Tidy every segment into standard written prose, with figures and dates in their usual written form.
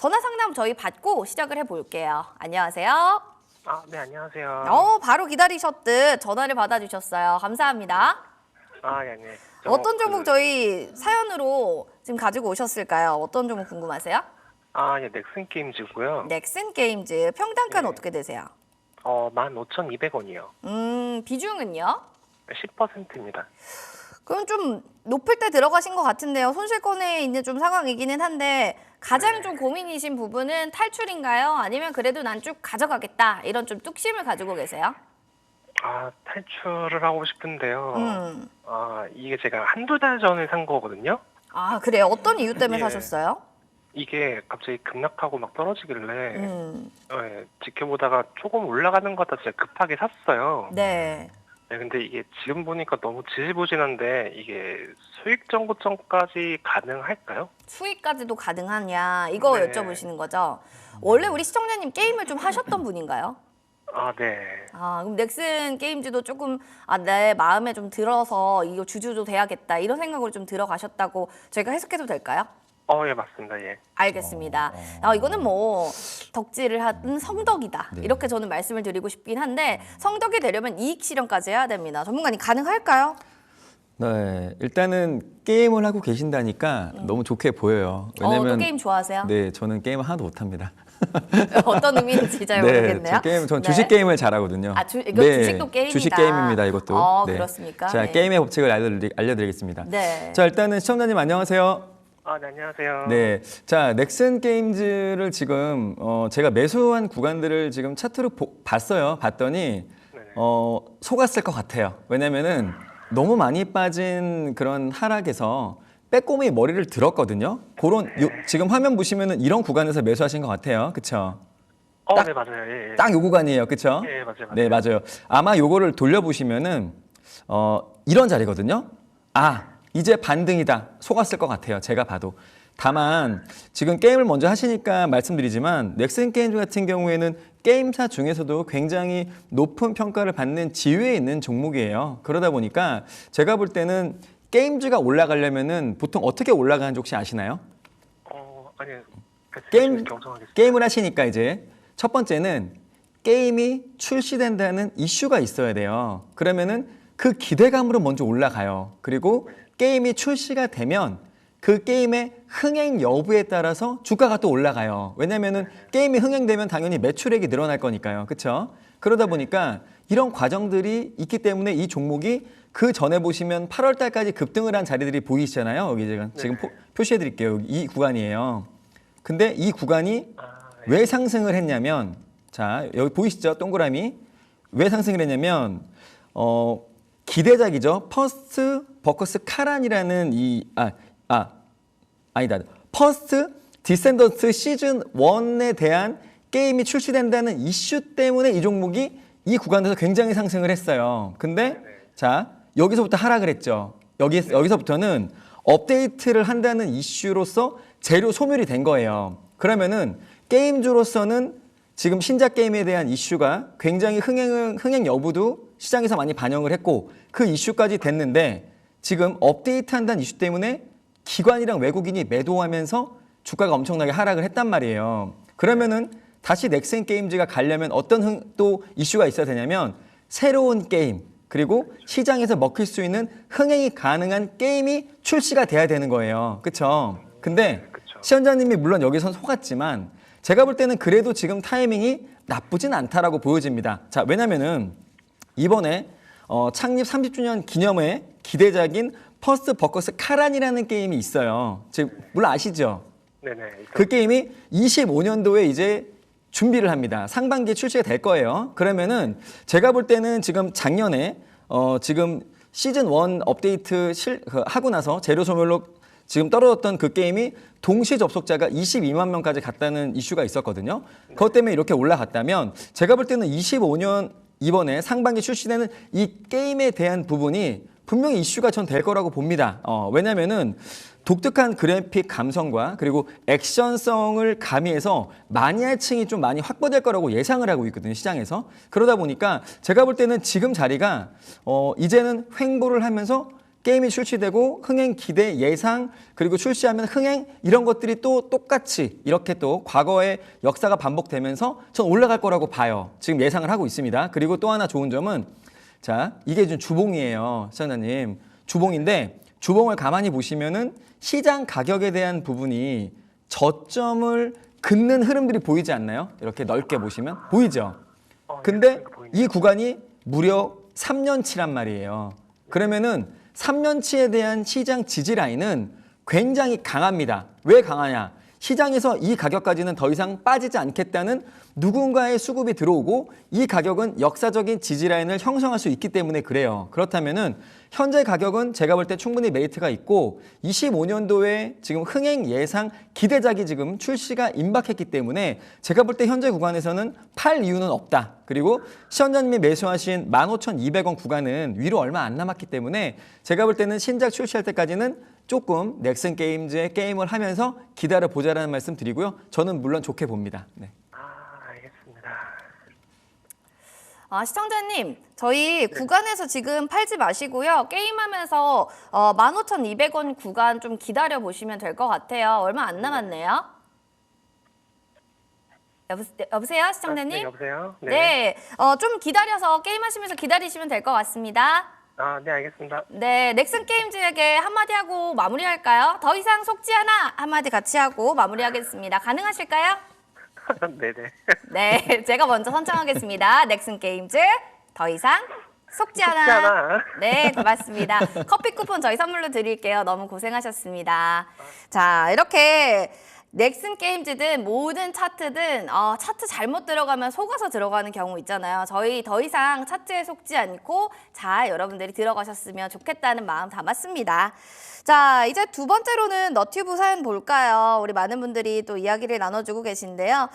전화 상담 저희 받고 시작을 해볼게요. 안녕하세요. 네, 안녕하세요. 바로 기다리셨듯 전화를 받아주셨어요. 감사합니다. 네, 네. 어떤 종목 저희 사연으로 지금 가지고 오셨을까요? 어떤 종목 궁금하세요? 예, 넥슨 게임즈고요. 넥슨 게임즈 평단가는 네. 어떻게 되세요? 15,200원이요. 비중은요? 10%입니다. 그럼 좀 높을 때 들어가신 것 같은데요. 손실권에 있는 좀 상황이기는 한데 가장 좀 고민이신 부분은 탈출인가요? 아니면 그래도 난 쭉 가져가겠다 이런 좀 뚝심을 가지고 계세요? 탈출을 하고 싶은데요. 음. 이게 제가 한두 달 전에 산 거거든요. 그래요? 어떤 이유 때문에 예. 사셨어요? 이게 갑자기 급락하고 막 떨어지길래 음. 지켜보다가 조금 올라가는 것 같아서 제가 급하게 샀어요. 네. 네, 근데 이게 지금 보니까 너무 지지부진한데 이게 수익 정고점까지 가능할까요? 수익까지도 가능하냐 이거 네. 여쭤보시는 거죠? 원래 우리 시청자님 게임을 좀 하셨던 분인가요? 네. 그럼 넥슨 게임즈도 조금 내 마음에 좀 들어서 이거 주주도 돼야겠다 이런 생각으로 좀 들어가셨다고 저희가 해석해도 될까요? 예, 맞습니다. 예. 알겠습니다. 이거는 뭐 덕질을 하든 성덕이다 네. 이렇게 저는 말씀을 드리고 싶긴 한데 성덕이 되려면 이익 실현까지 해야 됩니다. 전문가님 가능할까요? 네, 일단은 게임을 하고 계신다니까 너무 좋게 보여요. 또 게임 좋아하세요? 네, 저는 게임을 하나도 못합니다. 어떤 의미인지 잘 모르겠네요. 전 네. 주식 게임을 잘하거든요. 이거 주식도 게임이다. 주식 게임입니다, 이것도. 네. 그렇습니까? 자, 네. 게임의 법칙을 알려드리겠습니다. 네. 자, 일단은 시청자님 안녕하세요. 네, 안녕하세요. 네, 자, 넥슨 게임즈를 지금 제가 매수한 구간들을 지금 차트로 봤어요. 봤더니 네네. 속았을 것 같아요. 왜냐면은 너무 많이 빠진 그런 하락에서 빼꼼히 머리를 들었거든요. 지금 화면 보시면은 이런 구간에서 매수하신 것 같아요. 그렇죠? 네, 맞아요. 예, 예. 딱 요 구간이에요. 그렇죠? 예, 맞아요. 네, 맞아요. 아마 요거를 돌려보시면은 이런 자리거든요. 이제 반등이다. 속았을 것 같아요. 제가 봐도. 다만 지금 게임을 먼저 하시니까 말씀드리지만 넥슨 게임즈 같은 경우에는 게임사 중에서도 굉장히 높은 평가를 받는 지위에 있는 종목이에요. 그러다 보니까 제가 볼 때는 게임즈가 올라가려면은 보통 어떻게 올라가는지 혹시 아시나요? 아니요. 경청하겠습니다. 게임을 하시니까 이제 첫 번째는 게임이 출시된다는 이슈가 있어야 돼요. 그러면은 그 기대감으로 먼저 올라가요. 그리고 게임이 출시가 되면 그 게임의 흥행 여부에 따라서 주가가 또 올라가요. 왜냐면은 게임이 흥행되면 당연히 매출액이 늘어날 거니까요. 그렇죠? 그러다 보니까 이런 과정들이 있기 때문에 이 종목이 그 전에 보시면 8월 달까지 급등을 한 자리들이 보이시잖아요. 여기 제가 지금 표시해 드릴게요. 이 구간이에요. 근데 이 구간이 왜 상승을 했냐면 자, 여기 보이시죠? 동그라미. 왜 상승을 했냐면 기대작이죠. 퍼스트 버커스 카란이라는 퍼스트 디센던트 시즌 1에 대한 게임이 출시된다는 이슈 때문에 이 종목이 이 구간에서 굉장히 상승을 했어요. 근데 자, 여기서부터 하락을 했죠. 여기서부터는 업데이트를 한다는 이슈로서 재료 소멸이 된 거예요. 그러면은 게임주로서는 지금 신작 게임에 대한 이슈가 굉장히 흥행 여부도 시장에서 많이 반영을 했고 그 이슈까지 됐는데 지금 업데이트 한다는 이슈 때문에 기관이랑 외국인이 매도하면서 주가가 엄청나게 하락을 했단 말이에요. 그러면은 다시 넥슨 게임즈가 가려면 어떤 또 이슈가 있어야 되냐면 새로운 게임 그리고 시장에서 먹힐 수 있는 흥행이 가능한 게임이 출시가 돼야 되는 거예요. 그렇죠? 근데 시청자님이 물론 여기선 속았지만 제가 볼 때는 그래도 지금 타이밍이 나쁘진 않다라고 보여집니다. 자, 왜냐면은 이번에 창립 30주년 기념회 기대작인 퍼스트 버커스 카란이라는 게임이 있어요. 물론 아시죠? 네네. 그 게임이 25년도에 이제 준비를 합니다. 상반기에 출시가 될 거예요. 그러면은 제가 볼 때는 지금 작년에 지금 시즌 1 업데이트 하고 나서 재료 소멸로 지금 떨어졌던 그 게임이 동시 접속자가 22만 명까지 갔다는 이슈가 있었거든요. 그것 때문에 이렇게 올라갔다면 제가 볼 때는 25년 이번에 상반기 출시되는 이 게임에 대한 부분이 분명히 이슈가 전 될 거라고 봅니다. 왜냐면은 독특한 그래픽 감성과 그리고 액션성을 가미해서 마니아층이 좀 많이 확보될 거라고 예상을 하고 있거든요, 시장에서. 그러다 보니까 제가 볼 때는 지금 자리가 이제는 횡보를 하면서 게임이 출시되고 흥행 기대 예상 그리고 출시하면 흥행 이런 것들이 또 똑같이 이렇게 또 과거의 역사가 반복되면서 전 올라갈 거라고 봐요. 지금 예상을 하고 있습니다. 그리고 또 하나 좋은 점은 자 이게 좀 주봉이에요. 시청자님. 주봉인데 주봉을 가만히 보시면은 시장 가격에 대한 부분이 저점을 긋는 흐름들이 보이지 않나요? 이렇게 넓게 보시면 보이죠? 근데 이 구간이 무려 3년치란 말이에요. 그러면은 3년치에 대한 시장 지지 라인은 굉장히 강합니다. 왜 강하냐? 시장에서 이 가격까지는 더 이상 빠지지 않겠다는 누군가의 수급이 들어오고 이 가격은 역사적인 지지 라인을 형성할 수 있기 때문에 그래요. 그렇다면은 현재 가격은 제가 볼 때 충분히 메리트가 있고 25년도에 지금 흥행 예상 기대작이 지금 출시가 임박했기 때문에 제가 볼 때 현재 구간에서는 팔 이유는 없다. 그리고 시청자님이 매수하신 15,200원 구간은 위로 얼마 안 남았기 때문에 제가 볼 때는 신작 출시할 때까지는 조금 넥슨 게임즈의 게임을 하면서 기다려보자라는 말씀 드리고요. 저는 물론 좋게 봅니다. 네. 알겠습니다. 시청자님, 저희 구간에서 지금 팔지 마시고요. 게임하면서 15,200원 구간 좀 기다려 보시면 될 것 같아요. 얼마 안 남았네요. 여보세요, 시청자님? 네, 여보세요? 네, 좀 기다려서 게임하시면서 기다리시면 될 것 같습니다. 네, 알겠습니다. 네, 넥슨 게임즈에게 한마디 하고 마무리할까요? 더 이상 속지 않아 한마디 같이 하고 마무리하겠습니다. 가능하실까요? 네네. 네, 제가 먼저 선정하겠습니다. 넥슨 게임즈 더 이상 속지 않아. 속지 않아. 네, 고맙습니다. 커피 쿠폰 저희 선물로 드릴게요. 너무 고생하셨습니다. 자, 이렇게 넥슨 게임즈든 모든 차트든 차트 잘못 들어가면 속아서 들어가는 경우 있잖아요. 저희 더 이상 차트에 속지 않고 잘 여러분들이 들어가셨으면 좋겠다는 마음 담았습니다. 자, 이제 두 번째로는 너튜브 사연 볼까요? 우리 많은 분들이 또 이야기를 나눠주고 계신데요.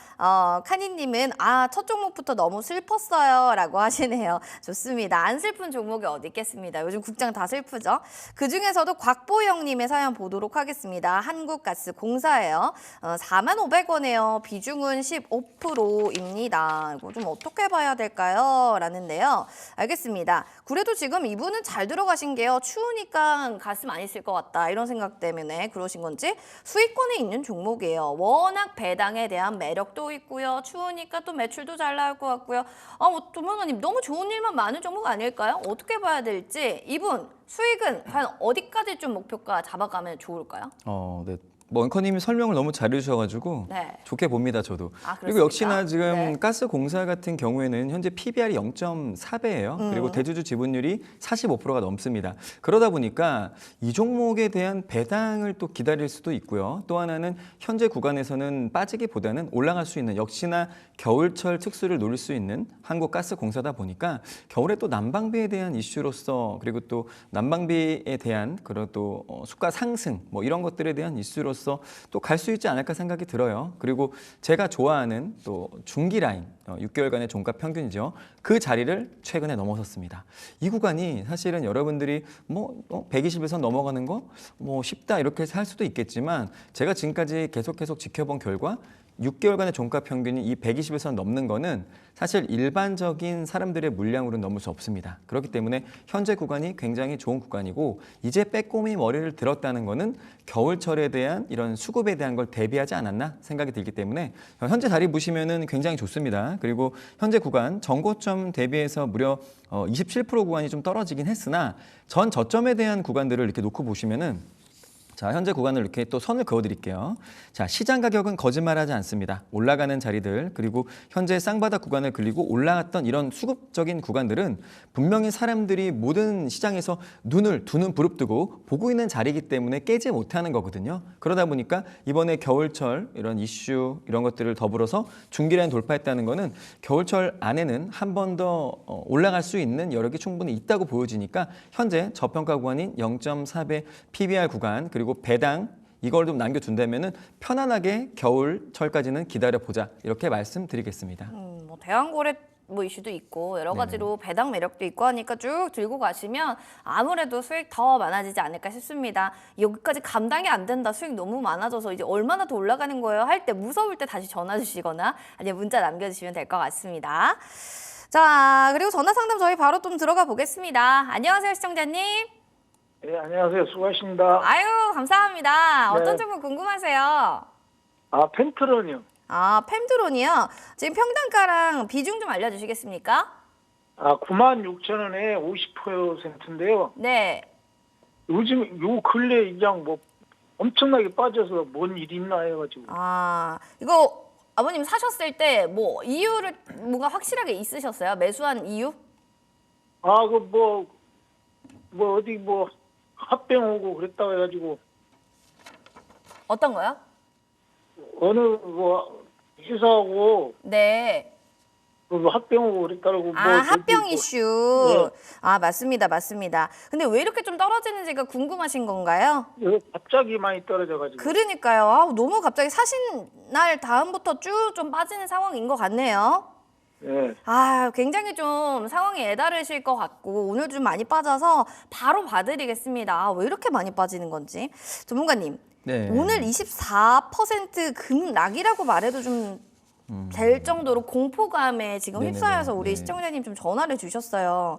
카니님은 첫 종목부터 너무 슬펐어요 라고 하시네요. 좋습니다. 안 슬픈 종목이 어디 있겠습니다. 요즘 국장 다 슬프죠. 그중에서도 곽보영님의 사연 보도록 하겠습니다. 한국가스공사예요. 45,500원이에요. 비중은 15%입니다. 이거 좀 어떻게 봐야 될까요? 라는데요. 알겠습니다. 그래도 지금 이분은 잘 들어가신 게요. 추우니까 가스 많이 쓸 것 같다. 이런 생각 때문에 그러신 건지 수익권에 있는 종목이에요. 워낙 배당에 대한 매력도 있고요. 추우니까 또 매출도 잘 나올 것 같고요. 조명아님 너무 좋은 일만 많은 종목 아닐까요? 어떻게 봐야 될지 이분 수익은 과연 어디까지 좀 목표가 잡아가면 좋을까요? 네. 앵커님이 설명을 너무 잘해주셔가지고 네. 좋게 봅니다, 저도. 그렇습니까? 그리고 역시나 지금 네. 가스공사 같은 경우에는 현재 PBR이 0.4배예요. 그리고 대주주 지분율이 45%가 넘습니다. 그러다 보니까 이 종목에 대한 배당을 또 기다릴 수도 있고요. 또 하나는 현재 구간에서는 빠지기보다는 올라갈 수 있는 역시나 겨울철 특수를 노릴 수 있는 한국가스공사다 보니까 겨울에 또 난방비에 대한 이슈로서 그리고 또 난방비에 대한 그런 또 수가 상승 뭐 이런 것들에 대한 이슈로서 또 갈 수 있지 않을까 생각이 들어요. 그리고 제가 좋아하는 또 중기 라인 6개월간의 종가 평균이죠. 그 자리를 최근에 넘어섰습니다. 이 구간이 사실은 여러분들이 120에서 넘어가는 거 쉽다 이렇게 할 수도 있겠지만 제가 지금까지 계속 지켜본 결과 6개월간의 종가 평균이 이 120에서 넘는 거는 사실 일반적인 사람들의 물량으로는 넘을 수 없습니다. 그렇기 때문에 현재 구간이 굉장히 좋은 구간이고 이제 빼꼼히 머리를 들었다는 거는 겨울철에 대한 이런 수급에 대한 걸 대비하지 않았나 생각이 들기 때문에 현재 자리 보시면은 굉장히 좋습니다. 그리고 현재 구간 전고점 대비해서 무려 27% 구간이 좀 떨어지긴 했으나 전 저점에 대한 구간들을 이렇게 놓고 보시면은 자, 현재 구간을 이렇게 또 선을 그어드릴게요. 자, 시장 가격은 거짓말하지 않습니다. 올라가는 자리들 그리고 현재 쌍바닥 구간을 그리고 올라갔던 이런 수급적인 구간들은 분명히 사람들이 모든 시장에서 눈을 부릅뜨고 보고 있는 자리이기 때문에 깨지 못하는 거거든요. 그러다 보니까 이번에 겨울철 이런 이슈 이런 것들을 더불어서 중기라인 돌파했다는 거는 겨울철 안에는 한 번 더 올라갈 수 있는 여력이 충분히 있다고 보여지니까 현재 저평가 구간인 0.4배 PBR 구간 그리고 배당 이걸 좀 남겨둔다면은 편안하게 겨울철까지는 기다려보자 이렇게 말씀드리겠습니다. 대왕거래 이슈도 있고 여러 가지로 배당 매력도 있고 하니까 쭉 들고 가시면 아무래도 수익 더 많아지지 않을까 싶습니다. 여기까지 감당이 안 된다. 수익 너무 많아져서 이제 얼마나 더 올라가는 거예요? 할 때 무서울 때 다시 전화 주시거나 아니면 문자 남겨주시면 될 것 같습니다. 자, 그리고 전화 상담 저희 바로 좀 들어가 보겠습니다. 안녕하세요, 시청자님. 네, 안녕하세요. 수고하십니다. 아유, 감사합니다. 네. 어떤 종목 궁금하세요? 아, 펜트론이요. 아, 펜드론이요. 지금 평단가랑 비중 좀 알려주시겠습니까? 아, 96,000원에 50%인데요. 네. 요즘 요 근래 이장 뭐 엄청나게 빠져서 뭔 일이 있나 해가지고. 아, 이거 아버님 사셨을 때 뭐 이유를 뭔가 확실하게 있으셨어요? 매수한 이유? 아, 그 뭐 어디 뭐 합병 오고 그랬다고 해가지고 어떤 거요? 어느 뭐 회사하고 네. 뭐 합병 오고 그랬다고 뭐 아, 저기 합병 뭐 이슈. 네. 아, 맞습니다. 맞습니다. 근데 왜 이렇게 좀 떨어지는지가 궁금하신 건가요? 이거 갑자기 많이 떨어져가지고. 그러니까요. 아, 너무 갑자기 사신 날 다음부터 쭉 좀 빠지는 상황인 것 같네요. 네. 아, 굉장히 좀 상황이 애다르실 것 같고 오늘 좀 많이 빠져서 바로 봐드리겠습니다. 아, 왜 이렇게 많이 빠지는 건지. 전문가님, 네. 오늘 24% 급락이라고 말해도 좀 될 정도로 공포감에 지금 네네네. 휩싸여서 우리 네. 시청자님 좀 전화를 주셨어요.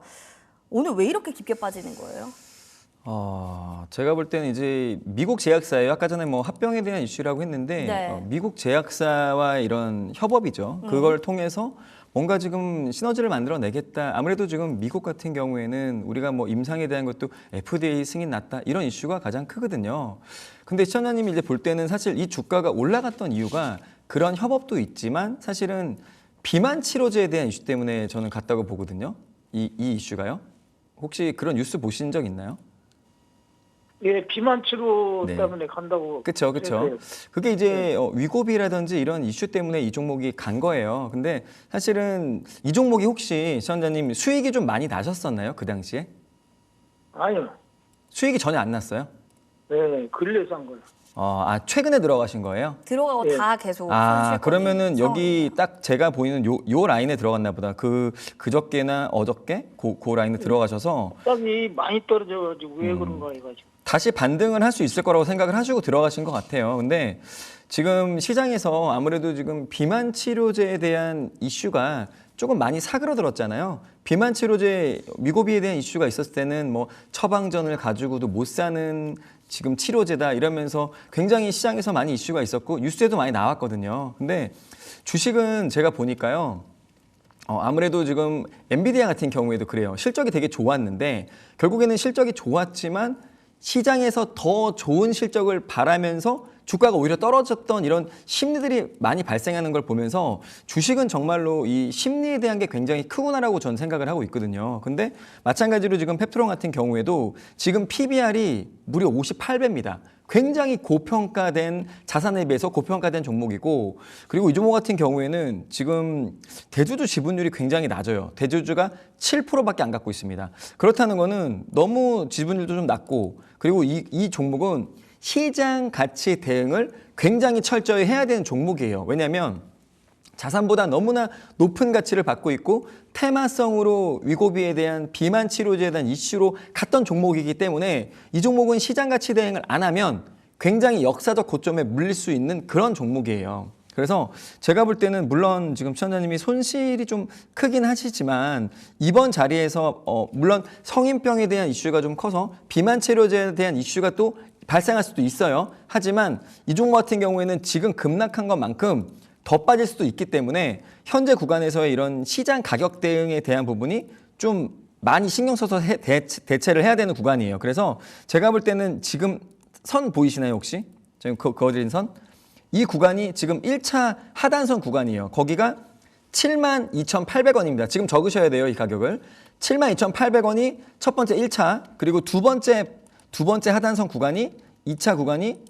오늘 왜 이렇게 깊게 빠지는 거예요? 제가 볼 때는 이제 미국 제약사예요. 아까 전에 뭐 합병에 대한 이슈라고 했는데 네. 미국 제약사와 이런 협업이죠. 그걸 통해서 뭔가 지금 시너지를 만들어내겠다. 아무래도 지금 미국 같은 경우에는 우리가 뭐 임상에 대한 것도 FDA 승인 났다 이런 이슈가 가장 크거든요. 근데 시청자님이 이제 볼 때는 사실 이 주가가 올라갔던 이유가 그런 협업도 있지만 사실은 비만 치료제에 대한 이슈 때문에 저는 갔다고 보거든요. 이 이슈가요. 혹시 그런 뉴스 보신 적 있나요? 예, 비만 치료 네. 때문에 간다고. 그렇죠, 그렇죠. 했어요. 그게 이제 위고비라든지 이런 이슈 때문에 이 종목이 간 거예요. 근데 사실은 이 종목이 혹시 시청자님 수익이 좀 많이 나셨었나요? 그 당시에? 아니요. 수익이 전혀 안 났어요? 네, 근래 산 거요. 최근에 들어가신 거예요? 들어가고 네. 다 계속 그러면은 손실 여기 딱 제가 보이는 요 라인에 들어갔나 보다. 그저께나 어저께 그 라인에 들어가셔서 갑자기 많이 떨어져가지고 왜 그런가 해가지고. 다시 반등을 할 수 있을 거라고 생각을 하시고 들어가신 것 같아요. 근데 지금 시장에서 아무래도 지금 비만 치료제에 대한 이슈가 조금 많이 사그러들었잖아요. 비만 치료제 위고비에 대한 이슈가 있었을 때는 뭐 처방전을 가지고도 못 사는 지금 치료제다 이러면서 굉장히 시장에서 많이 이슈가 있었고 뉴스에도 많이 나왔거든요. 근데 주식은 제가 보니까요. 아무래도 지금 엔비디아 같은 경우에도 그래요. 실적이 되게 좋았는데 결국에는 실적이 좋았지만 시장에서 더 좋은 실적을 바라면서 주가가 오히려 떨어졌던 이런 심리들이 많이 발생하는 걸 보면서 주식은 정말로 이 심리에 대한 게 굉장히 크구나라고 저는 생각을 하고 있거든요. 근데 마찬가지로 지금 펩트론 같은 경우에도 지금 PBR이 무려 58배입니다. 굉장히 고평가된 자산에 비해서 고평가된 종목이고 그리고 이 종목 같은 경우에는 지금 대주주 지분율이 굉장히 낮아요. 대주주가 7%밖에 안 갖고 있습니다. 그렇다는 거는 너무 지분율도 좀 낮고 그리고 이 종목은 시장 가치 대응을 굉장히 철저히 해야 되는 종목이에요. 왜냐하면 자산보다 너무나 높은 가치를 받고 있고 테마성으로 위고비에 대한 비만 치료제에 대한 이슈로 갔던 종목이기 때문에 이 종목은 시장 가치 대응을 안 하면 굉장히 역사적 고점에 물릴 수 있는 그런 종목이에요. 그래서 제가 볼 때는 물론 지금 시청자님이 손실이 좀 크긴 하시지만 이번 자리에서 물론 성인병에 대한 이슈가 좀 커서 비만 치료제에 대한 이슈가 또 발생할 수도 있어요. 하지만 이 종목 같은 경우에는 지금 급락한 것만큼 더 빠질 수도 있기 때문에 현재 구간에서의 이런 시장 가격 대응에 대한 부분이 좀 많이 신경 써서 대체를 해야 되는 구간이에요. 그래서 제가 볼 때는 지금 선 보이시나요 혹시? 지금 그어드린 선? 이 구간이 지금 1차 하단선 구간이에요. 거기가 72,800원입니다. 지금 적으셔야 돼요, 이 가격을. 72,800원이 첫 번째 1차, 그리고 두 번째 하단선 구간이 2차 구간이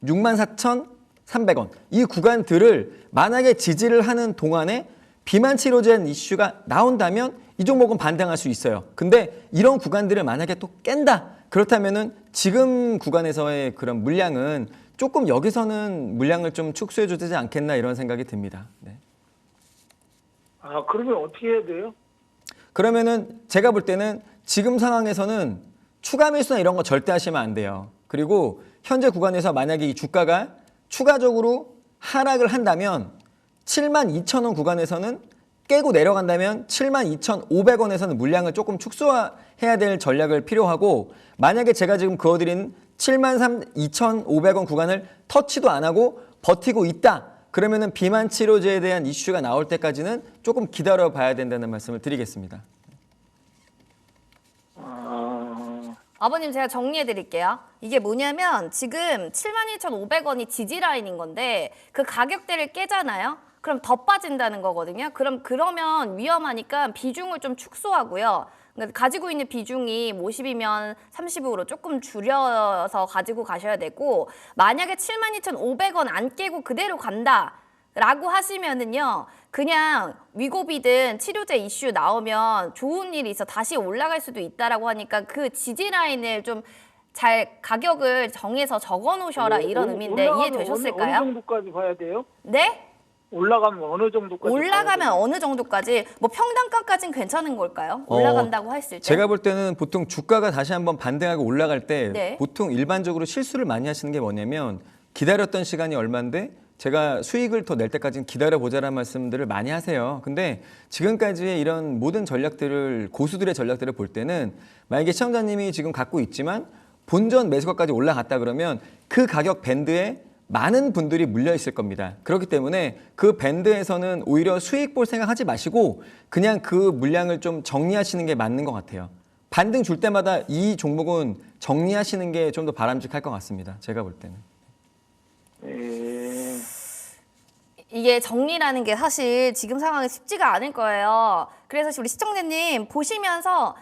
64,300원. 이 구간들을 만약에 지지를 하는 동안에 비만 치료제 이슈가 나온다면 이 종목은 반등할 수 있어요. 근데 이런 구간들을 만약에 또 깬다. 그렇다면은 지금 구간에서의 그런 물량은 조금 여기서는 물량을 좀 축소해 줘야 되지 않겠나 이런 생각이 듭니다. 네. 아, 그러면 어떻게 해야 돼요? 그러면은 제가 볼 때는 지금 상황에서는 추가 매수나 이런 거 절대 하시면 안 돼요. 그리고 현재 구간에서 만약에 이 주가가 추가적으로 하락을 한다면 72,000원 구간에서는 깨고 내려간다면 72,500원에서는 물량을 조금 축소해야 될 전략을 필요하고, 만약에 제가 지금 그어드린 73,250원 구간을 터치도 안 하고 버티고 있다. 그러면은 비만 치료제에 대한 이슈가 나올 때까지는 조금 기다려 봐야 된다는 말씀을 드리겠습니다. 아버님 제가 정리해 드릴게요. 이게 뭐냐면 지금 71,500원이 지지라인인 건데 그 가격대를 깨잖아요. 그럼 더 빠진다는 거거든요. 그러면 위험하니까 비중을 좀 축소하고요. 그러니까 가지고 있는 비중이 50이면 30으로 조금 줄여서 가지고 가셔야 되고, 만약에 72,500원 안 깨고 그대로 간다라고 하시면은요. 그냥 위고비든 치료제 이슈 나오면 좋은 일이 있어 다시 올라갈 수도 있다라고 하니까 그 지지 라인을 좀 잘 가격을 정해서 적어 놓으셔라 이런 의미인데 이해되셨을까요? 어느 정도까지 봐야 돼요? 네? 올라가면 어느 정도까지? 올라가면 어느 정도까지? 뭐 평단가까지는 괜찮은 걸까요? 올라간다고 했을 때? 제가 볼 때는 보통 주가가 다시 한번 반등하고 올라갈 때 네. 보통 일반적으로 실수를 많이 하시는 게 뭐냐면, 기다렸던 시간이 얼만데 제가 수익을 더 낼 때까지는 기다려보자라는 말씀들을 많이 하세요. 근데 지금까지의 이런 모든 전략들을, 고수들의 전략들을 볼 때는 만약에 시청자님이 지금 갖고 있지만 본전 매수가까지 올라갔다 그러면 그 가격 밴드에 많은 분들이 물려 있을 겁니다. 그렇기 때문에 그 밴드에서는 오히려 수익 볼 생각하지 마시고 그냥 그 물량을 좀 정리하시는 게 맞는 것 같아요. 반등 줄 때마다 이 종목은 정리하시는 게 좀 더 바람직할 것 같습니다. 제가 볼 때는. 이게 정리라는 게 사실 지금 상황이 쉽지가 않을 거예요. 그래서 우리 시청자님 보시면서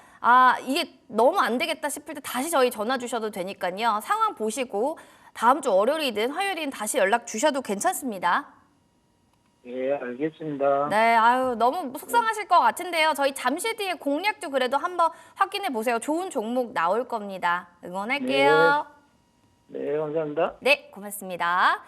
이게 너무 안 되겠다 싶을 때 다시 저희 전화 주셔도 되니까요. 상황 보시고 다음 주 월요일이든 화요일이든 다시 연락 주셔도 괜찮습니다. 예, 알겠습니다. 네, 너무 속상하실 것 같은데요. 저희 잠시 뒤에 공략도 그래도 한번 확인해 보세요. 좋은 종목 나올 겁니다. 응원할게요. 네, 감사합니다. 네, 고맙습니다.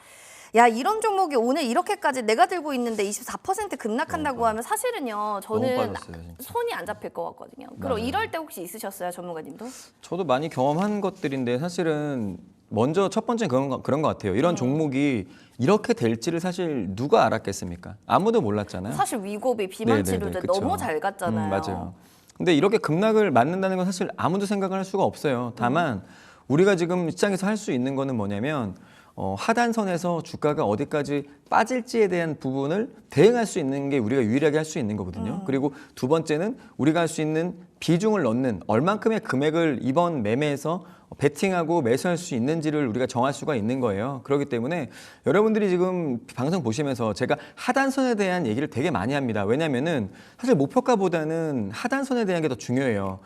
야, 이런 종목이 오늘 이렇게까지 내가 들고 있는데 24% 급락한다고 하면 사실은요, 저는 빠졌어요, 진짜. 손이 안 잡힐 것 같거든요. 그럼 맞아요. 이럴 때 혹시 있으셨어요, 전문가님도? 저도 많이 경험한 것들인데 사실은 먼저 첫 번째 그런 것 같아요. 이런 종목이 이렇게 될지를 사실 누가 알았겠습니까? 아무도 몰랐잖아요. 사실 위고비, 비만 네네네, 치료제 그쵸. 너무 잘 갔잖아요. 맞아요. 근데 이렇게 급락을 맞는다는 건 사실 아무도 생각을 할 수가 없어요. 다만 우리가 지금 시장에서 할 수 있는 거는 뭐냐면 하단선에서 주가가 어디까지 빠질지에 대한 부분을 대응할 수 있는 게 우리가 유일하게 할 수 있는 거거든요. 그리고 두 번째는 우리가 할 수 있는 비중을 넣는 얼만큼의 금액을 이번 매매에서 베팅하고 매수할 수 있는지를 우리가 정할 수가 있는 거예요. 그렇기 때문에 여러분들이 지금 방송 보시면서 제가 하단선에 대한 얘기를 되게 많이 합니다. 왜냐면은 사실 목표가보다는 하단선에 대한 게 더 중요해요.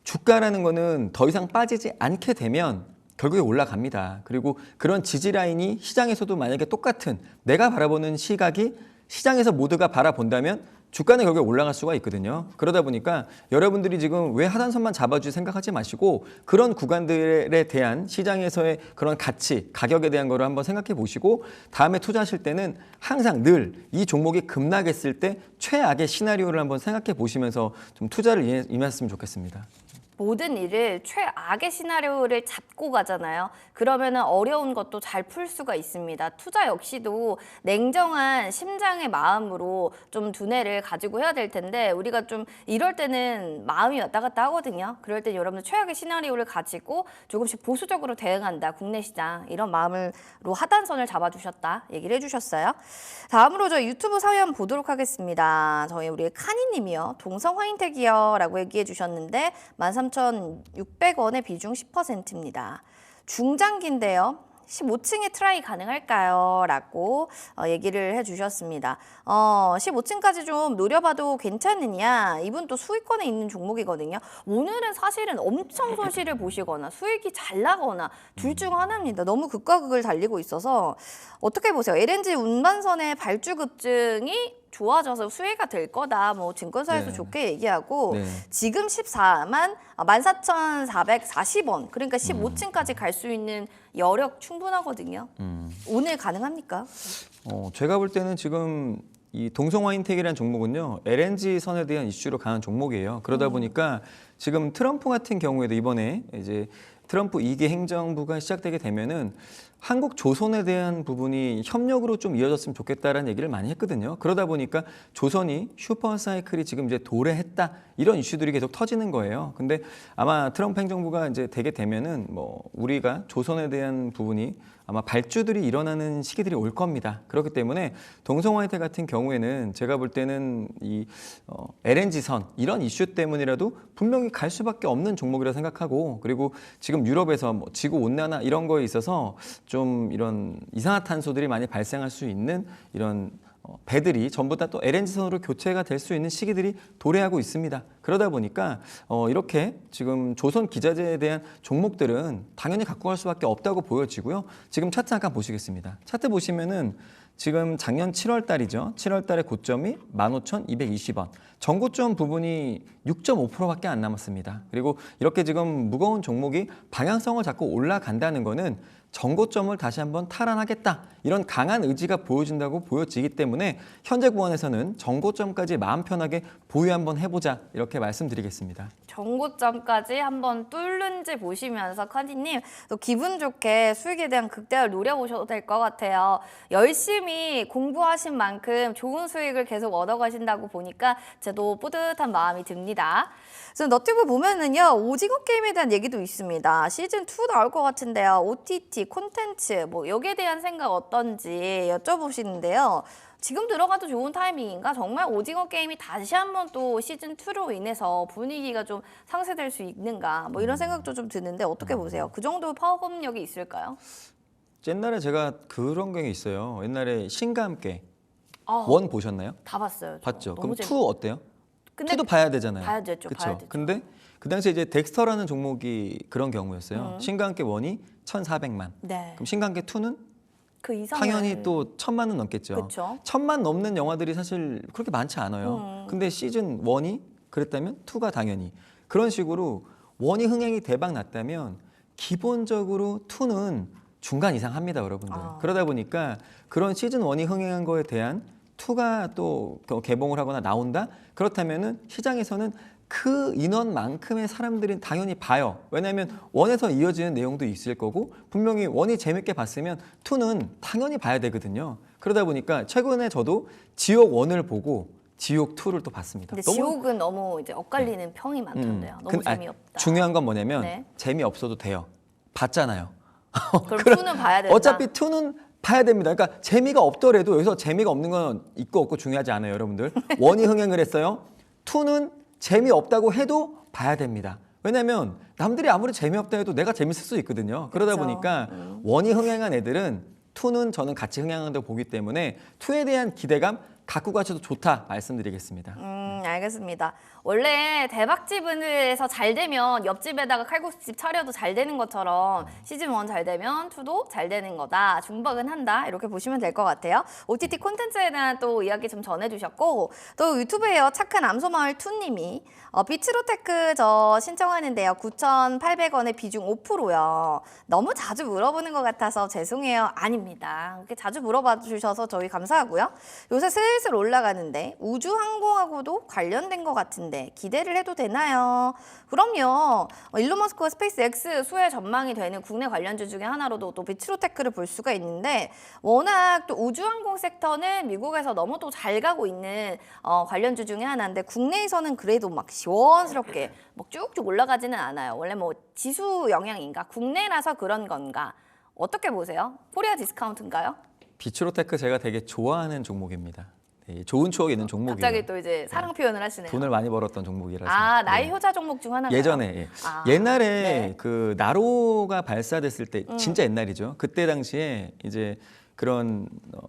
주가라는 거는 더 이상 빠지지 않게 되면 결국에 올라갑니다. 그리고 그런 지지 라인이 시장에서도 만약에 똑같은, 내가 바라보는 시각이 시장에서 모두가 바라본다면 주가는 결국에 올라갈 수가 있거든요. 그러다 보니까 여러분들이 지금 왜 하단선만 잡아주지 생각하지 마시고 그런 구간들에 대한 시장에서의 그런 가치, 가격에 대한 거를 한번 생각해 보시고 다음에 투자하실 때는 항상 늘 이 종목이 급락했을 때 최악의 시나리오를 한번 생각해 보시면서 좀 투자를 임했으면 좋겠습니다. 모든 일을 최악의 시나리오를 잡고 가잖아요. 그러면은 어려운 것도 잘 풀 수가 있습니다. 투자 역시도 냉정한 심장의 마음으로 좀 두뇌를 가지고 해야 될 텐데 우리가 좀 이럴 때는 마음이 왔다 갔다 하거든요. 그럴 때 여러분들 최악의 시나리오를 가지고 조금씩 보수적으로 대응한다. 국내 시장 이런 마음으로 하단선을 잡아주셨다 얘기를 해주셨어요. 다음으로 저희 유튜브 사연 보도록 하겠습니다. 저희 우리 카니님이요. 동성 화인텍이요라고 얘기해 주셨는데 13,600원의 비중 10%입니다. 중장기인데요. 15층에 트라이 가능할까요? 라고 얘기를 해주셨습니다. 15층까지 좀 노려봐도 괜찮느냐? 이분 또 수익권에 있는 종목이거든요. 오늘은 사실은 엄청 손실을 보시거나 수익이 잘 나거나 둘 중 하나입니다. 너무 극과 극을 달리고 있어서 어떻게 보세요? LNG 운반선의 발주급증이 좋아져서 수혜가 될 거다. 뭐 증권사에서 네. 좋게 얘기하고 네. 지금 14,440원. 그러니까 15층까지 갈 수 있는 여력 충분하거든요. 오늘 가능합니까? 제가 볼 때는 지금 이 동성화인텍이라는 종목은요, LNG 선에 대한 이슈로 가는 종목이에요. 그러다 보니까 지금 트럼프 같은 경우에도 이번에 이제 트럼프 2기 행정부가 시작되게 되면은 한국 조선에 대한 부분이 협력으로 좀 이어졌으면 좋겠다라는 얘기를 많이 했거든요. 그러다 보니까 조선이 슈퍼사이클이 지금 이제 도래했다 이런 이슈들이 계속 터지는 거예요. 근데 아마 트럼프 행정부가 이제 되게 되면은 뭐 우리가 조선에 대한 부분이 아마 발주들이 일어나는 시기들이 올 겁니다. 그렇기 때문에 동성화이태 같은 경우에는 제가 볼 때는 이 LNG선 이런 이슈 때문이라도 분명히 갈 수밖에 없는 종목이라 생각하고, 그리고 지금 유럽에서 뭐 지구 온난화 이런 거에 있어서 좀 이런 이산화탄소들이 많이 발생할 수 있는 이런 배들이 전부 다 또 LNG선으로 교체가 될 수 있는 시기들이 도래하고 있습니다. 그러다 보니까 이렇게 지금 조선 기자재에 대한 종목들은 당연히 갖고 갈 수밖에 없다고 보여지고요. 지금 차트 잠깐 보시겠습니다. 차트 보시면은 지금 작년 7월 달이죠. 7월 달에 고점이 15,220원. 전고점 부분이 6.5%밖에 안 남았습니다. 그리고 이렇게 지금 무거운 종목이 방향성을 잡고 올라간다는 거는 전고점을 다시 한번 탈환하겠다, 이런 강한 의지가 보여진다고 보여지기 때문에 현재 구간에서는 전고점까지 마음 편하게 보유 한번 해보자, 이렇게 말씀드리겠습니다. 정고점까지 한번 뚫는지 보시면서 컨디님 또 기분 좋게 수익에 대한 극대화를 노려보셔도 될 것 같아요. 열심히 공부하신 만큼 좋은 수익을 계속 얻어가신다고 보니까 저도 뿌듯한 마음이 듭니다. 그래서 너튜브 보면은요, 오징어 게임에 대한 얘기도 있습니다. 시즌2 나올 것 같은데요. OTT, 콘텐츠, 뭐 여기에 대한 생각 어떤지 여쭤보시는데요. 지금 들어가도 좋은 타이밍인가? 정말 오징어 게임이 다시 한번 또 시즌2로 인해서 분위기가 좀 상쇄될 수 있는가? 뭐 이런 생각도 좀 드는데 어떻게 보세요? 그 정도 파급력이 있을까요? 옛날에 제가 그런 게 있어요. 옛날에 신과 함께 아, 원 보셨나요? 다 봤어요. 저. 봤죠. 너무 그럼 투 어때요? 근데 투도 봐야 되잖아요. 봐야 되죠. 그쵸? 봐야 되죠. 근데 그 당시에 이제 덱스터라는 종목이 그런 경우였어요. 신과 함께 원이 1,400만. 네. 그럼 신과 함께 투는 그 이상은 당연히 또 1,000만은 넘겠죠. 그쵸. 1,000만 넘는 영화들이 사실 그렇게 많지 않아요. 근데 시즌 1이 그랬다면 2가 당연히 그런 식으로 원이 흥행이 대박 났다면 기본적으로 2는 중간 이상 합니다, 여러분들. 그러다 보니까 그런 시즌 1이 흥행한 거에 대한 2가 또 개봉을 하거나 나온다? 그렇다면은 시장에서는 그 인원만큼의 사람들이 당연히 봐요. 왜냐하면 원에서 이어지는 내용도 있을 거고, 분명히 원이 재밌게 봤으면 2는 당연히 봐야 되거든요. 그러다 보니까 최근에 저도 지옥 1을 보고 지옥 2를 또 봤습니다. 근데 지옥은 너무 이제 엇갈리는 평이 많던데요. 너무 재미없다. 중요한 건 뭐냐면 네. 재미없어도 돼요. 봤잖아요. 그럼 2는 봐야 된다. 어차피 2는 봐야 됩니다. 그러니까 재미가 없더라도 여기서 재미가 없는 건 있고 없고 중요하지 않아요, 여러분들. 원이 흥행을 했어요. 2는 재미없다고 해도 봐야 됩니다. 왜냐하면 남들이 아무리 재미없다 해도 내가 재밌을 수 있거든요. 그러다 그렇죠. 보니까 원이 흥행한 애들은 2는 저는 같이 흥행한다고 보기 때문에 2에 대한 기대감 갖고 가셔도 좋다 말씀드리겠습니다. 알겠습니다. 원래 대박집에서 잘 되면 옆집에다가 칼국수집 차려도 잘 되는 것처럼 시즌 1 잘 되면 2도 잘 되는 거다. 중박은 한다. 이렇게 보시면 될 것 같아요. OTT 콘텐츠에 대한 또 이야기 좀 전해주셨고, 또 유튜브에요. 착한 암소마을 투님이 비츠로테크 저 신청하는데요. 9,800원의 비중 5%요. 너무 자주 물어보는 것 같아서 죄송해요. 아닙니다. 그렇게 자주 물어봐 주셔서 저희 감사하고요. 요새 슬슬 올라가는데 우주항공하고도 관련된 것 같은데 기대를 해도 되나요? 그럼요. 일론 머스크와 스페이스X 수혜 전망이 되는 국내 관련주 중에 하나로도 또 비츠로테크를 볼 수가 있는데, 워낙 또 우주항공 섹터는 미국에서 너무 또 잘 가고 있는 관련주 중에 하나인데, 국내에서는 그래도 막 시원스럽게 막 쭉쭉 올라가지는 않아요. 원래 뭐 지수 영향인가? 국내라서 그런 건가? 어떻게 보세요? 코리아 디스카운트인가요? 비츠로테크 제가 되게 좋아하는 종목입니다. 네, 좋은 추억이 있는 종목이에요. 갑자기 또 이제 사랑 표현을 하시네요. 돈을 많이 벌었던 종목이라서. 아, 나의 네. 효자 종목 중 하나가요? 예전에 예. 아, 옛날에 네. 그 나로가 발사됐을 때 진짜 옛날이죠. 그때 당시에 이제 그런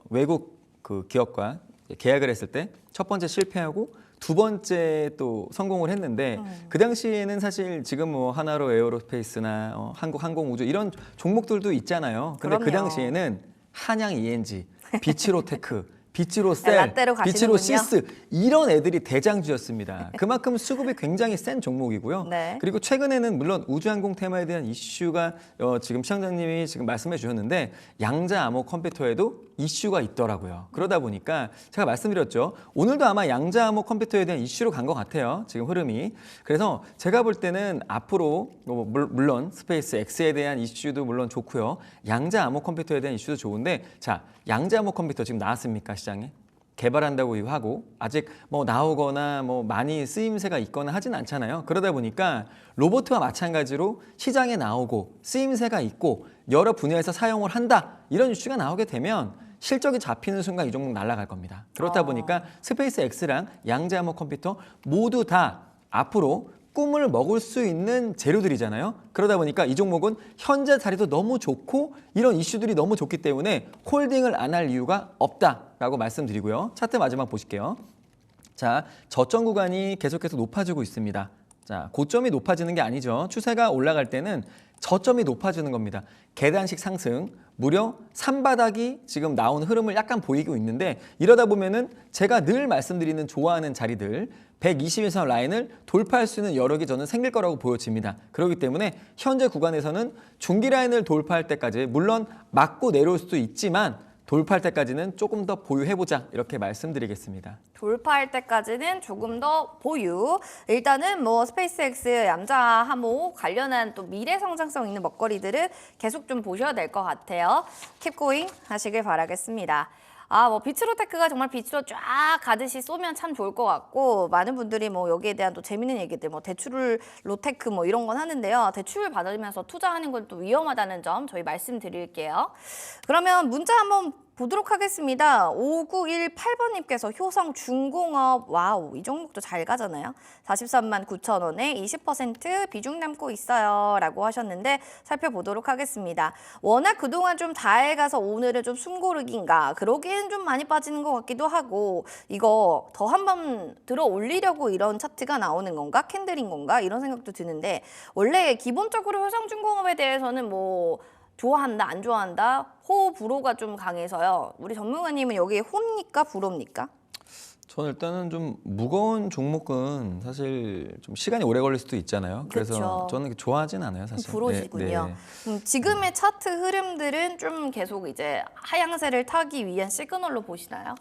외국 그 기업과 계약을 했을 때 첫 번째 실패하고 두 번째 또 성공을 했는데 그 당시에는 사실 지금 뭐 하나로 에어로스페이스나 한국 항공우주 이런 종목들도 있잖아요. 근데 그 그럼요. 당시에는 한양 ENG, 비츠로테크 비치로 셀, 라떼로 비치로 가시는군요. 시스 이런 애들이 대장주였습니다. 그만큼 수급이 굉장히 센 종목이고요. 네. 그리고 최근에는 물론 우주항공 테마에 대한 이슈가 지금 시청자님이 지금 말씀해 주셨는데 양자 암호 컴퓨터에도 이슈가 있더라고요. 그러다 보니까 제가 말씀드렸죠. 오늘도 아마 양자 암호 컴퓨터에 대한 이슈로 간 것 같아요. 지금 흐름이. 그래서 제가 볼 때는 앞으로 물론 스페이스 X에 대한 이슈도 물론 좋고요. 양자 암호 컴퓨터에 대한 이슈도 좋은데 자, 양자 암호 컴퓨터 지금 나왔습니까? 시장에? 개발한다고 하고 아직 뭐 나오거나 뭐 많이 쓰임새가 있거나 하진 않잖아요. 그러다 보니까 로봇과 마찬가지로 시장에 나오고 쓰임새가 있고 여러 분야에서 사용을 한다. 이런 이슈가 나오게 되면 실적이 잡히는 순간 이 종목 날아갈 겁니다. 그렇다 보니까 스페이스 X랑 양자 암호 컴퓨터 모두 다 앞으로 꿈을 먹을 수 있는 재료들이잖아요. 그러다 보니까 이 종목은 현재 자리도 너무 좋고 이런 이슈들이 너무 좋기 때문에 홀딩을 안 할 이유가 없다라고 말씀드리고요. 차트 마지막 보실게요. 자, 저점 구간이 계속해서 높아지고 있습니다. 자, 고점이 높아지는 게 아니죠. 추세가 올라갈 때는 저점이 높아지는 겁니다. 계단식 상승, 무려 3바닥이 지금 나온 흐름을 약간 보이고 있는데 이러다 보면은 제가 늘 말씀드리는 좋아하는 자리들 120일선 라인을 돌파할 수 있는 여력이 저는 생길 거라고 보여집니다. 그렇기 때문에 현재 구간에서는 중기 라인을 돌파할 때까지 물론 맞고 내려올 수도 있지만 돌파할 때까지는 조금 더 보유해보자 이렇게 말씀드리겠습니다. 돌파할 때까지는 조금 더 보유. 일단은 뭐 스페이스X, 양자 암호 관련한 또 미래 성장성 있는 먹거리들은 계속 좀 보셔야 될 것 같아요. 킵고잉 하시길 바라겠습니다. 뭐 비츠로테크가 정말 비츠로 쫙 가듯이 쏘면 참 좋을 것 같고 많은 분들이 뭐 여기에 대한 또 재밌는 얘기들 뭐 대출을 로테크 뭐 이런 건 하는데요. 대출 받으면서 투자하는 건 또 위험하다는 점 저희 말씀드릴게요. 그러면 문자 한번 보도록 하겠습니다. 5918번님께서 효성중공업 와우 이 종목도 잘 가잖아요. 43만 9천 원에 20% 비중 남고 있어요 라고 하셨는데 살펴보도록 하겠습니다. 워낙 그동안 좀 잘 가서 오늘은 좀 숨고르기인가 그러기엔 좀 많이 빠지는 것 같기도 하고 이거 더 한 번 들어 올리려고 이런 차트가 나오는 건가 캔들인 건가 이런 생각도 드는데 원래 기본적으로 효성중공업에 대해서는 뭐 좋아한다, 안 좋아한다, 호, 불호가 좀 강해서요. 우리 전문가님은 여기에 호입니까, 불호입니까? 저는 일단은 좀 무거운 종목은 사실 좀 시간이 오래 걸릴 수도 있잖아요. 그래서 그쵸. 저는 좋아하진 않아요, 사실. 불호시군요. 네, 네. 지금의 차트 흐름들은 좀 계속 이제 하향세를 타기 위한 시그널로 보시나요?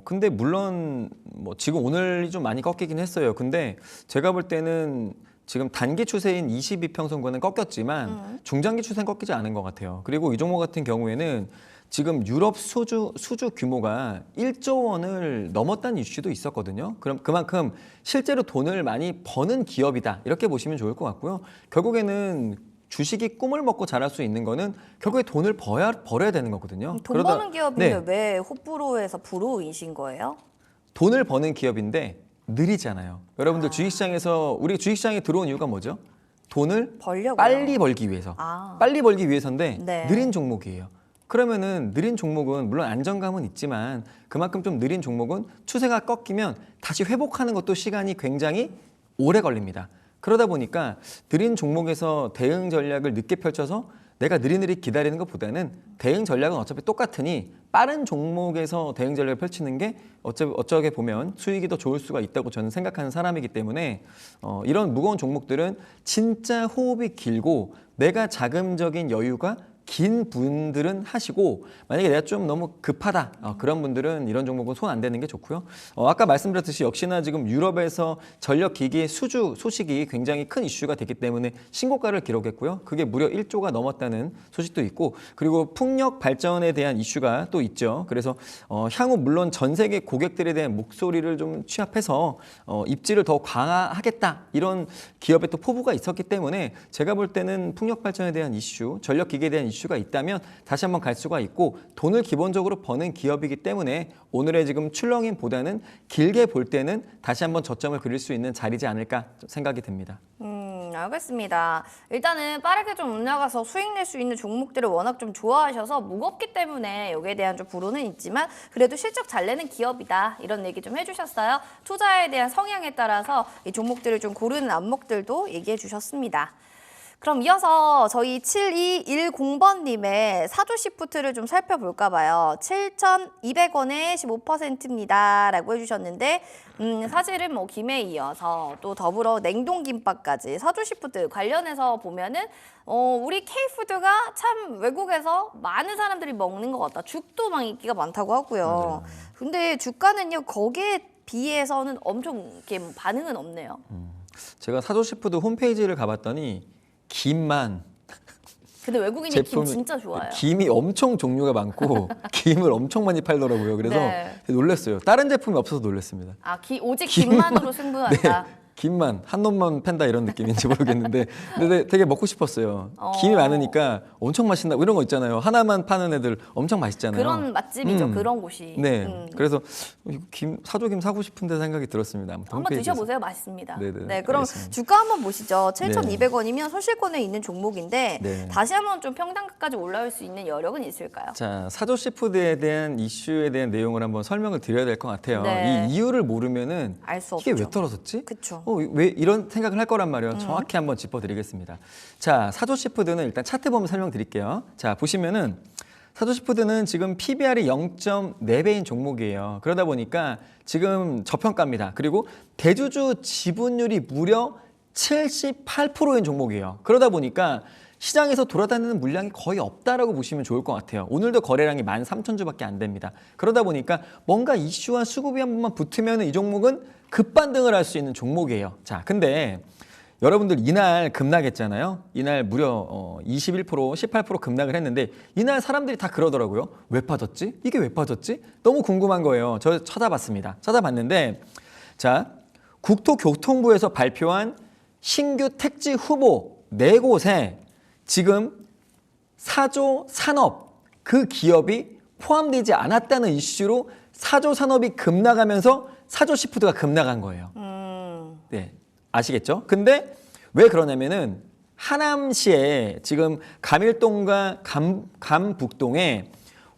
근데 물론 뭐 지금 오늘이 좀 많이 꺾이긴 했어요. 근데 제가 볼 때는 지금 단기 추세인 22평선권은 꺾였지만 중장기 추세는 꺾이지 않은 것 같아요. 그리고 이 종목 같은 경우에는 지금 유럽 수주 규모가 1조 원을 넘었다는 이슈도 있었거든요. 그럼 그만큼 실제로 돈을 많이 버는 기업이다. 이렇게 보시면 좋을 것 같고요. 결국에는 주식이 꿈을 먹고 자랄 수 있는 거는 결국에 돈을 벌어야 되는 거거든요. 돈 버는 기업인데 네, 왜 호불호에서 불호이신 거예요? 돈을 버는 기업인데 느리잖아요. 여러분들 주식시장에서 우리 주식시장에 들어온 이유가 뭐죠? 돈을 벌려고요. 빨리 벌기 위해서. 빨리 벌기 위해서인데 네. 느린 종목이에요. 그러면은 느린 종목은 물론 안정감은 있지만 그만큼 좀 느린 종목은 추세가 꺾이면 다시 회복하는 것도 시간이 굉장히 오래 걸립니다. 그러다 보니까 느린 종목에서 대응 전략을 늦게 펼쳐서 내가 느리느리 기다리는 것보다는 대응 전략은 어차피 똑같으니 빠른 종목에서 대응 전략을 펼치는 게 어쩌게 보면 수익이 더 좋을 수가 있다고 저는 생각하는 사람이기 때문에 이런 무거운 종목들은 진짜 호흡이 길고 내가 자금적인 여유가 긴 분들은 하시고 만약에 내가 좀 너무 급하다 그런 분들은 이런 종목은 손 안 대는 게 좋고요. 아까 말씀드렸듯이 역시나 지금 유럽에서 전력기기 수주 소식이 굉장히 큰 이슈가 됐기 때문에 신고가를 기록했고요. 그게 무려 1조가 넘었다는 소식도 있고 그리고 풍력 발전에 대한 이슈가 또 있죠. 그래서 향후 물론 전 세계 고객들에 대한 목소리를 좀 취합해서 입지를 더 강화하겠다 이런 기업의 또 포부가 있었기 때문에 제가 볼 때는 풍력 발전에 대한 이슈, 전력기기에 대한 이슈가 있다면 다시 한번 갈 수가 있고 돈을 기본적으로 버는 기업이기 때문에 오늘의 지금 출렁임보다는 길게 볼 때는 다시 한번 저점을 그릴 수 있는 자리지 않을까 생각이 듭니다. 알겠습니다. 일단은 빠르게 좀 올라가서 수익 낼 수 있는 종목들을 워낙 좀 좋아하셔서 무겁기 때문에 여기에 대한 좀 불호는 있지만 그래도 실적 잘 내는 기업이다 이런 얘기 좀 해주셨어요. 투자에 대한 성향에 따라서 이 종목들을 좀 고르는 안목들도 얘기해 주셨습니다. 그럼 이어서 저희 7210번님의 사조시프트를 좀 살펴볼까 봐요. 7,200원에 15%입니다. 라고 해주셨는데 사실은 뭐 김에 이어서 또 더불어 냉동김밥까지 사조시프트 관련해서 보면은 우리 K푸드가 참 외국에서 많은 사람들이 먹는 것 같다. 죽도 막 인기가 많다고 하고요. 근데 주가는요 거기에 비해서는 엄청 이렇게 반응은 없네요. 제가 사조시푸드 홈페이지를 가봤더니 김만 근데 외국인이 김 제품이 진짜 좋아해요. 김이 엄청 종류가 많고 김을 엄청 많이 팔더라고요. 그래서 네. 되게 놀랐어요. 다른 제품이 없어서 놀랐습니다. 아, 오직 김만으로 승부한다. 네, 김만 한 놈만 팬다 이런 느낌인지 모르겠는데 근데 되게 먹고 싶었어요. 김이 많으니까 엄청 맛있나 이런 거 있잖아요. 하나만 파는 애들 엄청 맛있잖아요. 그런 맛집이죠. 그런 곳이. 네, 그래서 이거 사조김 사고 싶은데 생각이 들었습니다. 아무튼 한번 홈페이지에서. 드셔보세요. 맛있습니다. 네네, 네, 그럼 알겠습니다. 주가 한번 보시죠. 7,200원이면 손실권에 있는 종목인데 네. 다시 한번 좀 평단가까지 올라올 수 있는 여력은 있을까요? 자, 사조시푸드에 대한 이슈에 대한 내용을 한번 설명을 드려야 될 것 같아요. 네. 이 이유를 모르면은 알 수 이게 없죠. 왜 떨어졌지? 그쵸. 왜 이런 생각을 할 거란 말이에요. 정확히 한번 짚어드리겠습니다. 자, 사조시푸드는 일단 차트 보면 설명드릴게요. 자, 보시면은 사조시푸드는 지금 PBR이 0.4배인 종목이에요. 그러다 보니까 지금 저평가입니다. 그리고 대주주 지분율이 무려 78%인 종목이에요. 그러다 보니까 시장에서 돌아다니는 물량이 거의 없다라고 보시면 좋을 것 같아요. 오늘도 거래량이 13,000주밖에 안 됩니다. 그러다 보니까 뭔가 이슈와 수급이 한 번만 붙으면 이 종목은 급반등을 할 수 있는 종목이에요. 자, 근데 여러분들 이날 급락했잖아요. 이날 무려 21%, 18% 급락을 했는데 이날 사람들이 다 그러더라고요. 왜 빠졌지? 이게 왜 빠졌지? 너무 궁금한 거예요. 저 찾아봤습니다. 찾아봤는데 자, 국토교통부에서 발표한 신규 택지 후보 4곳에 지금 사조 산업 그 기업이 포함되지 않았다는 이슈로 사조 산업이 급락하면서 사조시푸드가 급락한 거예요. 네, 아시겠죠? 근데 왜 그러냐면은 하남시에 지금 감일동과 감북동에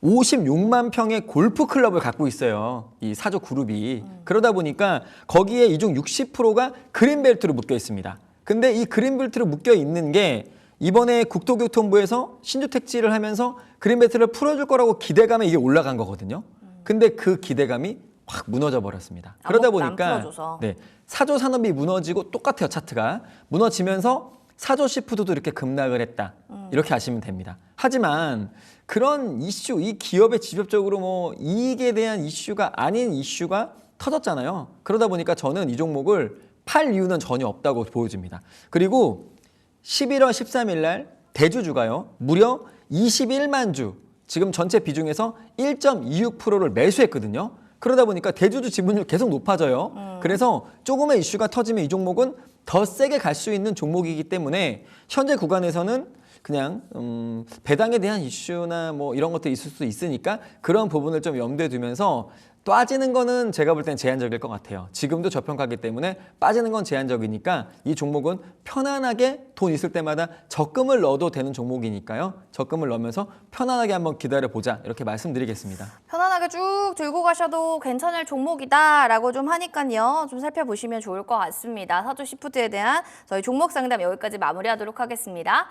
56만 평의 골프 클럽을 갖고 있어요. 이 사조 그룹이. 그러다 보니까 거기에 이 중 60%가 그린벨트로 묶여 있습니다. 근데 이 그린벨트로 묶여 있는 게 이번에 국토교통부에서 신주 택지를 하면서 그린벨트를 풀어줄 거라고 기대감에 이게 올라간 거거든요. 근데 그 기대감이 확 무너져 버렸습니다. 그러다 아무것도 안 보니까 풀어줘서. 네, 사조 산업이 무너지고 똑같아요. 차트가 무너지면서 사조시푸드도 이렇게 급락을 했다. 이렇게 아시면 됩니다. 하지만 그런 이슈, 이 기업에 직접적으로 뭐 이익에 대한 이슈가 아닌 이슈가 터졌잖아요. 그러다 보니까 저는 이 종목을 팔 이유는 전혀 없다고 보여집니다. 그리고 11월 13일 날 대주주가요. 무려 21만 주, 지금 전체 비중에서 1.26%를 매수했거든요. 그러다 보니까 대주주 지분율 계속 높아져요. 그래서 조금의 이슈가 터지면 이 종목은 더 세게 갈 수 있는 종목이기 때문에 현재 구간에서는 그냥 배당에 대한 이슈나 뭐 이런 것도 있을 수 있으니까 그런 부분을 좀 염두에 두면서 빠지는 거는 제가 볼 땐 제한적일 것 같아요. 지금도 저평가기 때문에 빠지는 건 제한적이니까 이 종목은 편안하게 돈 있을 때마다 적금을 넣어도 되는 종목이니까요. 적금을 넣으면서 편안하게 한번 기다려보자 이렇게 말씀드리겠습니다. 편안하게 쭉 들고 가셔도 괜찮을 종목이다라고 좀 하니까요. 좀 살펴보시면 좋을 것 같습니다. 사조시푸드에 대한 저희 종목 상담 여기까지 마무리하도록 하겠습니다.